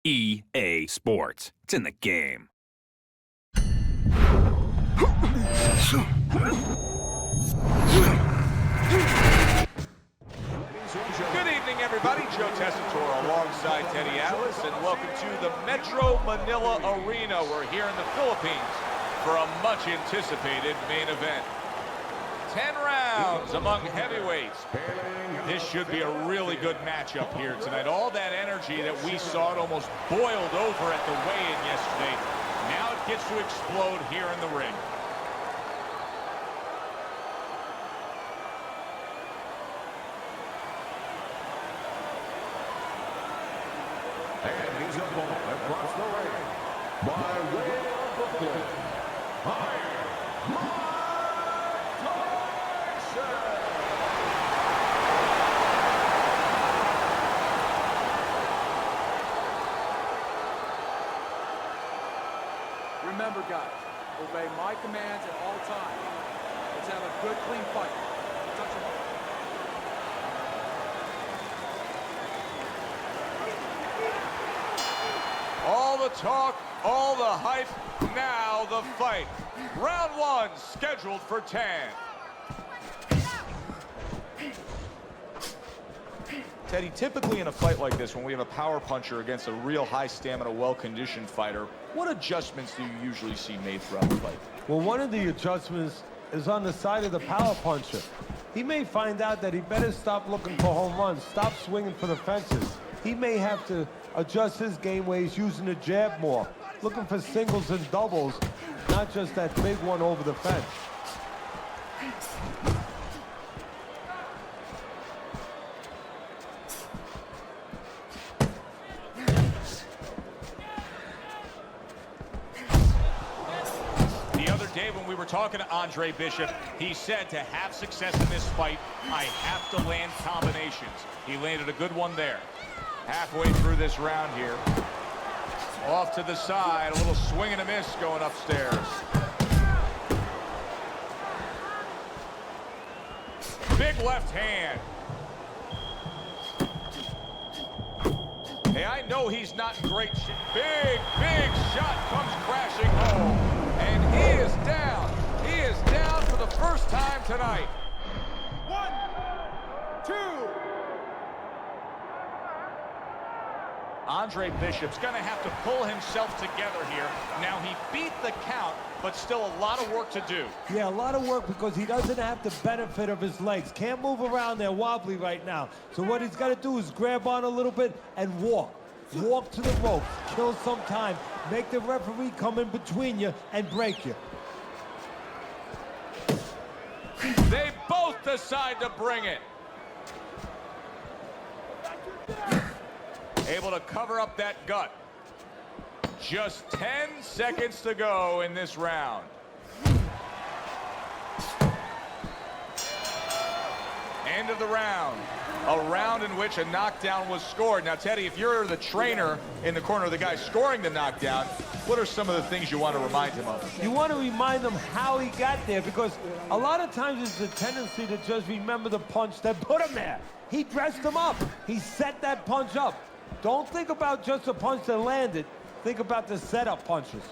EA Sports. It's in the game. Good evening, everybody. Joe Tessitore alongside Teddy Atlas, and welcome to the Metro Manila Arena. We're here in the Philippines for a much-anticipated main event. 10 rounds among heavyweights. This should be a really good matchup here tonight. All that energy that we saw, it almost boiled over at the weigh-in yesterday. Now it gets to explode here in the ring. And he's up across the ring by way of Brooklyn. Remember, guys, obey my commands at all times. Let's have a good, clean fight. Touch him. All the talk, all the hype, now the fight. Round one, scheduled for 10. Teddy, typically in a fight like this, when we have a power puncher against a real high stamina, well-conditioned fighter, what adjustments do you usually see made throughout the fight? Well, one of the adjustments is on the side of the power puncher. He may find out that he better stop looking for home runs, stop swinging for the fences. He may have to adjust his game ways using the jab more, looking for singles and doubles, not just that big one over the fence. When we were talking to Andre Bishop, he said to have success in this fight, I have to land combinations. He landed a good one there. Halfway through this round here. Off to the side, a little swing and a miss going upstairs. Big left hand. Hey, I know he's not in great shape. Big shot comes crashing home. And he is down. He is down for the first time tonight. 1, 2. Andre Bishop's going to have to pull himself together here. Now, he beat the count, but still a lot of work to do. Yeah, a lot of work because he doesn't have the benefit of his legs. Can't move around there wobbly right now. So what he's got to do is grab on a little bit and walk. Walk to the rope, kill some time, make the referee come in between you and break you. They both decide to bring it. Able to cover up that gut. Just 10 seconds to go in this round. End of the round. A round in which a knockdown was scored. Now, Teddy, if you're the trainer in the corner of the guy scoring the knockdown, what are some of the things you want to remind him of? You want to remind him how he got there, because a lot of times it's a tendency to just remember the punch that put him there. He dressed him up. He set that punch up. Don't think about just the punch that landed. Think about the setup punches.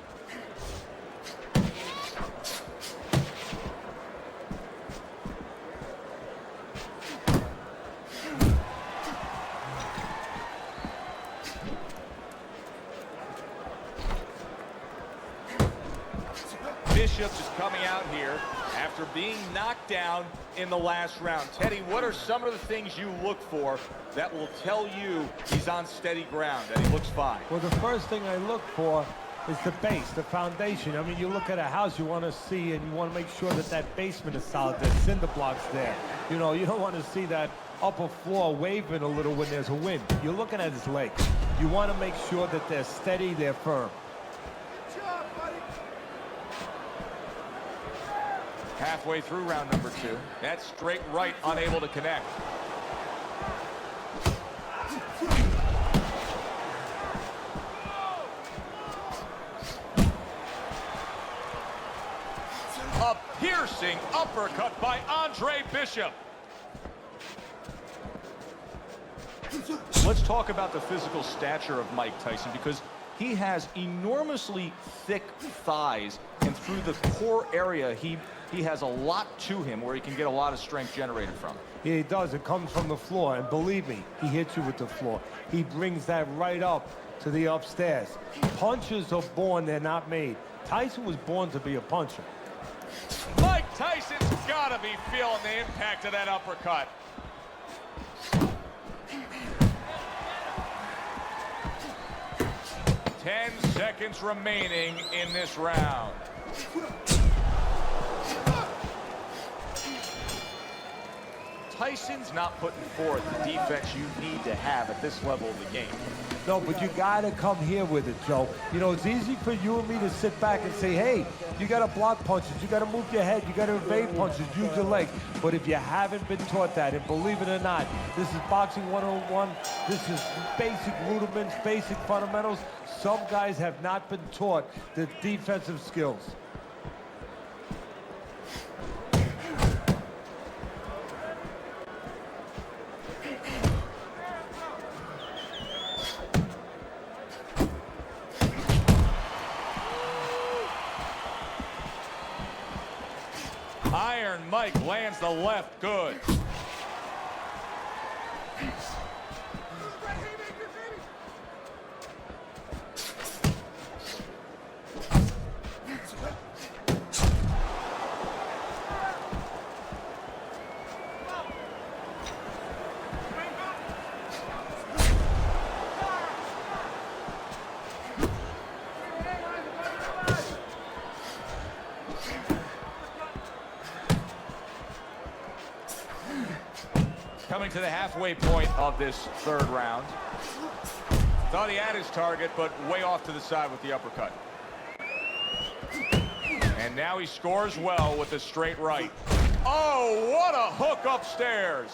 Bishop is coming out here after being knocked down in the last round. Teddy, what are some of the things you look for that will tell you he's on steady ground, that he looks fine? Well, the first thing I look for is the base, the foundation. I mean, you look at a house, you want to see, and you want to make sure that that basement is solid, there's cinder blocks there. You know, you don't want to see that upper floor waving a little when there's a wind. You're looking at his legs. You want to make sure that they're steady, they're firm. Halfway through round number 2. That straight right, unable to connect. A piercing uppercut by Andre Bishop. Let's talk about the physical stature of Mike Tyson, because he has enormously thick thighs, and through the core area, he has a lot to him where he can get a lot of strength generated from. Yeah, he does. It comes from the floor, and believe me, he hits you with the floor. He brings that right up to the upstairs. Punchers are born, they're not made. Tyson was born to be a puncher. Mike Tyson's gotta be feeling the impact of that uppercut. Ten seconds remaining in this round. Tyson's not putting forth the defense you need to have at this level of the game. No, but you gotta come here with it, Joe. You know, it's easy for you and me to sit back and say, hey, you gotta block punches, you gotta move your head, you gotta evade punches, use your legs. But if you haven't been taught that, and believe it or not, this is boxing 101, this is basic rudiments, basic fundamentals. Some guys have not been taught the defensive skills. Iron Mike lands the left good. Coming to the halfway point of this third round. Thought he had his target, but way off to the side with the uppercut. And now he scores well with the straight right. Oh, what a hook upstairs.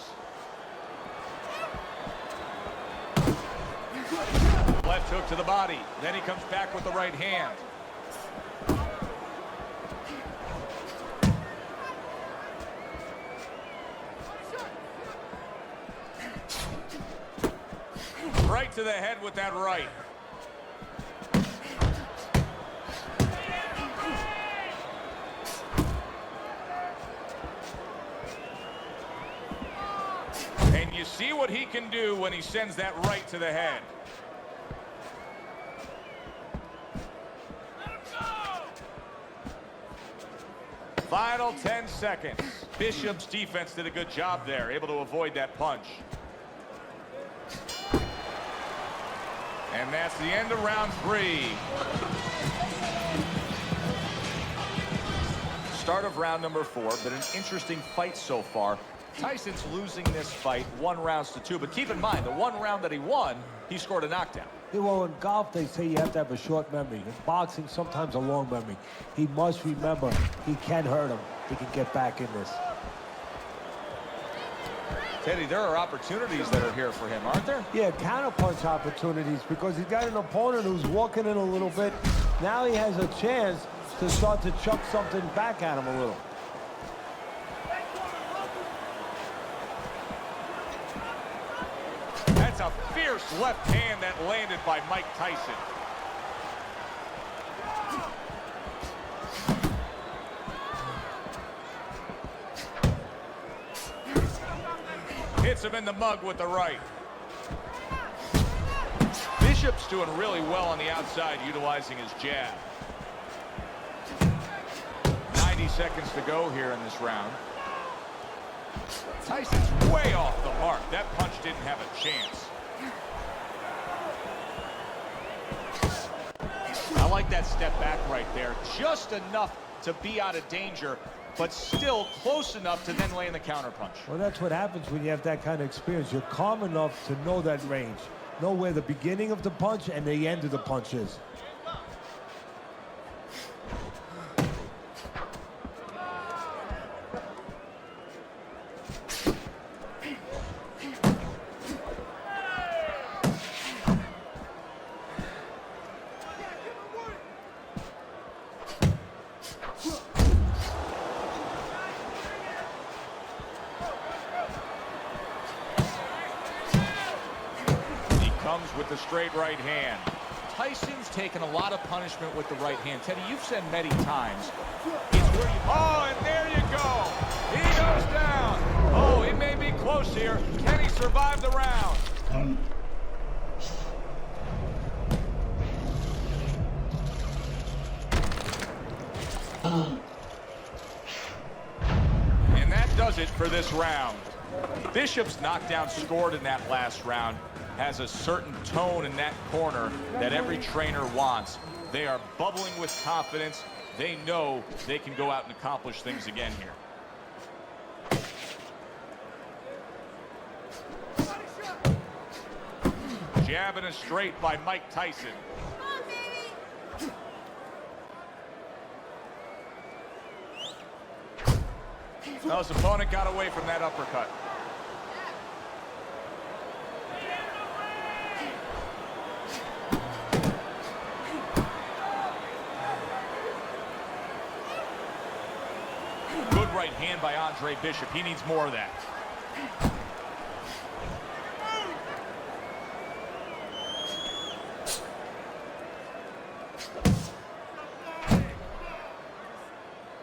Left hook to the body. Then he comes back with the right hand. Right to the head with that right. And you see what he can do when he sends that right to the head. Final 10 seconds. Bishop's defense did a good job there, able to avoid that punch. And that's the end of round 3. Start of round number 4, but an interesting fight so far. Tyson's losing this fight 1 round to 2, but keep in mind, the 1 round that he won, he scored a knockdown. Yeah, well, in golf, they say you have to have a short memory. In boxing, sometimes a long memory. He must remember he can hurt him. He can get back in this. Teddy, there are opportunities that are here for him, aren't there? Yeah, counterpunch opportunities, because he's got an opponent who's walking in a little bit. Now he has a chance to start to chuck something back at him a little. That's a fierce left hand that landed by Mike Tyson. Hits him in the mug with the right. Bishop's doing really well on the outside, utilizing his jab. 90 seconds to go here in this round. Tyson's way off the mark. That punch didn't have a chance. I like that step back right there. Just enough to be out of danger, but still close enough to then land the counterpunch. Well, that's what happens when you have that kind of experience. You're calm enough to know that range. Know where the beginning of the punch and the end of the punch is. comes with the straight right hand. Tyson's taken a lot of punishment with the right hand. Teddy, you've said many times, it's where you... Oh, and there you go. He goes down. Oh, he may be close here. Can he survive the round? And that does it for this round. Bishop's knockdown scored in that last round has a certain tone in that corner that every trainer wants. They are bubbling with confidence. They know they can go out and accomplish things again here. Jab and a straight by Mike Tyson. Now his opponent got away from that uppercut. Good right hand by Andre Bishop. He needs more of that.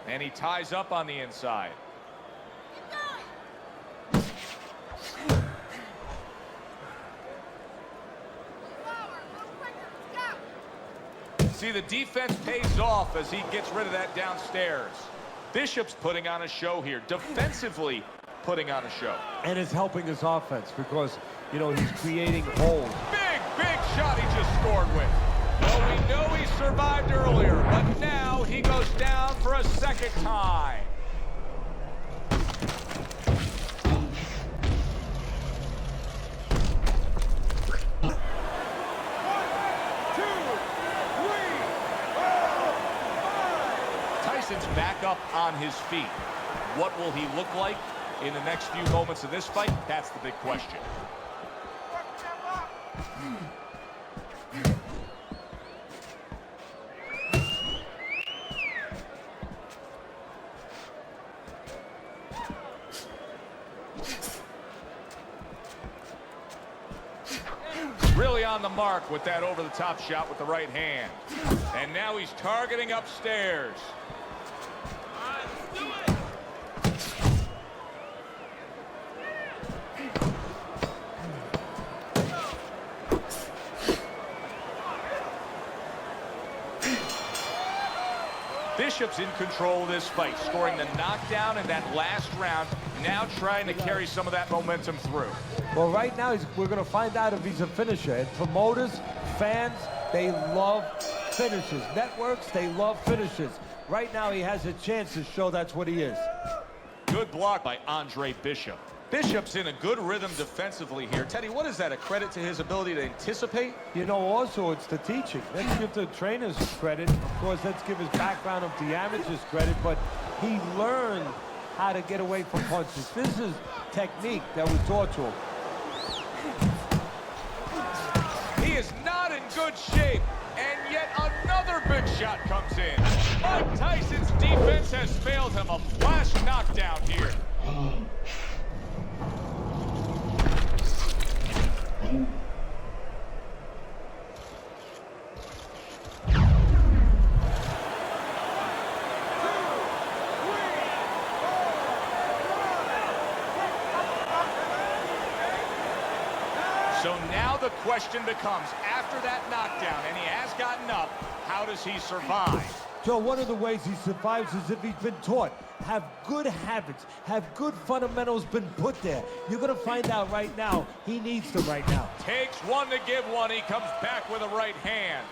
And he ties up on the inside. See, the defense pays off as he gets rid of that downstairs. Bishop's putting on a show here, defensively putting on a show. And it's helping his offense because, you know, he's creating holes. Big shot he just scored with. Well, we know he survived earlier, but now he goes down for a second time. Tyson's back up on his feet. What will he look like in the next few moments of this fight? That's the big question. Really on the mark with that over-the-top shot with the right hand. And now he's targeting upstairs. Bishop's in control of this fight, scoring the knockdown in that last round, now trying to carry some of that momentum through. Well, right now, we're going to find out if he's a finisher. And promoters, fans, they love finishers. Networks, they love finishers. Right now, he has a chance to show that's what he is. Good block by Andre Bishop. Bishop's in a good rhythm defensively here. Teddy, what is that, a credit to his ability to anticipate? You know, also, it's the teaching. Let's give the trainers credit. Of course, let's give his background of the amateurs credit, but he learned how to get away from punches. This is technique that was taught to him. He is not in good shape, and yet another big shot comes in. Mike Tyson's defense has failed him. A flash knockdown here. So now the question becomes, after that knockdown, and he has gotten up, how does he survive? Joe, one of the ways he survives is if he's been taught. Have good habits, have good fundamentals been put there. You're going to find out right now, he needs them right now. Takes one to give one, he comes back with a right hand.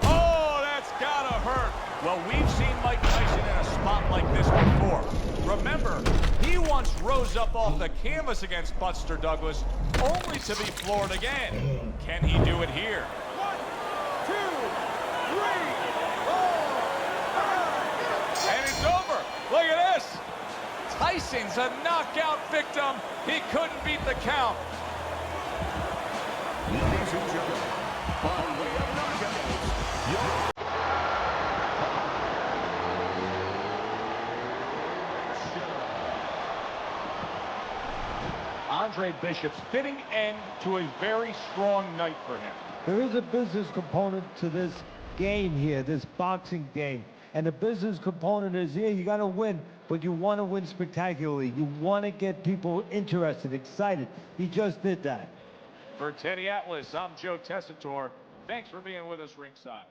Oh, that's gotta hurt. Well, we've seen Mike Tyson in a spot like this before. Remember, he once rose up off the canvas against Buster Douglas, only to be floored again. Can he do it here? 1, 2, 3, 4, 5. And it's over. Look at this. Tyson's a knockout victim. He couldn't beat the count. Ladies and gentlemen, by way of knockout, Andre Bishop's fitting end to a very strong night for him. There is a business component to this game here, this boxing game. And the business component is here, you gotta win, but you wanna win spectacularly. You wanna get people interested, excited. He just did that. For Teddy Atlas, I'm Joe Tessitore. Thanks for being with us ringside.